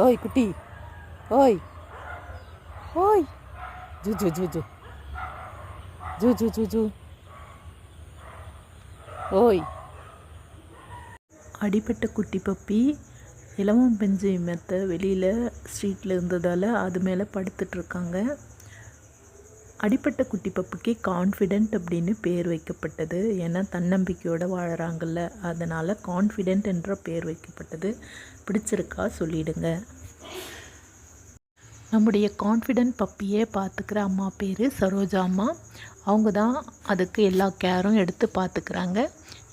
ஓய் குட்டி, ஓய் ஓய், ஜூ ஜூ ஜூ ஜூ ஜூ ஜூ ஜூ ஜூ, ஓய். அடிப்பட்ட குட்டி பப்பி இலவம் பெஞ்சு மெத்த வெளியில் ஸ்ட்ரீட்டில் இருந்ததால் அது மேலே படுத்துட்ருக்காங்க. அடிப்பட்ட குட்டி பப்பிக்கு கான்ஃபிடென்ட் அப்படின்னு பேர் வைக்கப்பட்டது. ஏன்னா தன்னம்பிக்கையோடு வாழறாங்கல்ல, அதனால் கான்ஃபிடென்ட் என்ற பேர் வைக்கப்பட்டது. பிடிச்சிருக்கா சொல்லிடுங்க. நம்முடைய கான்ஃபிடென்ட் பப்பியே பார்த்துக்கிற அம்மா பேர் சரோஜா அம்மா. அவங்க தான் அதுக்கு எல்லா கேரும் எடுத்து பார்த்துக்கிறாங்க.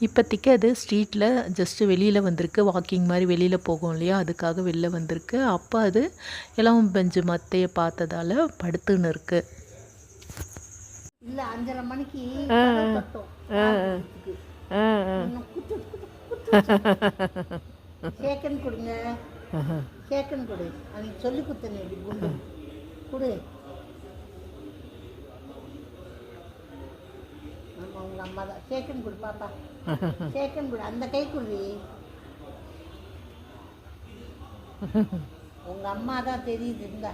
இப்போதைக்கு அது ஸ்ட்ரீட்டில் ஜஸ்ட்டு வெளியில் வந்திருக்கு, வாக்கிங் மாதிரி வெளியில் போகும் இல்லையா, அதுக்காக வெளில வந்திருக்கு. அப்போ அது இலவம் பெஞ்சு மத்தையை பார்த்ததால் படுத்துன்னு இருக்கு. இல்லை 5:30 மணிக்கு கேக்கன் கொடுங்க, கேக்கன் கொடு, அன்னைக்கு சொல்லி கொடுத்தேன் குண்டு கொடு. ஆமாம் உங்கள் அம்மா தான் கேக்கன் கொடு பாப்பா, கேக்கன் கொடு, அந்த கை கொடு. உங்கள் அம்மா தான் தெரியுது. இருந்தா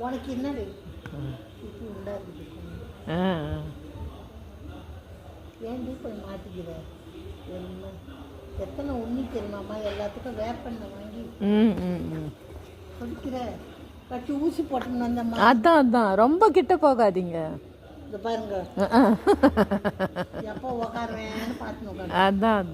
உனக்கு என்னது இப்படி உண்டா இருக்குது, ஏன்டி போய் மாட்டிக்கிற? என்ன எத்தனை உண்ணி தெரியுமாம்மா, எல்லாத்துக்கும் வேப்பண்ணை வாங்கி குடிக்கிற, கட்டி ஊசி போட்டோம்னு வந்தம்மா. அதான் ரொம்ப கிட்ட போகாதீங்க. இந்த பாருங்க எப்போ உக்காருவேன்னு பார்த்துன்னு உட்காந்து. அதான்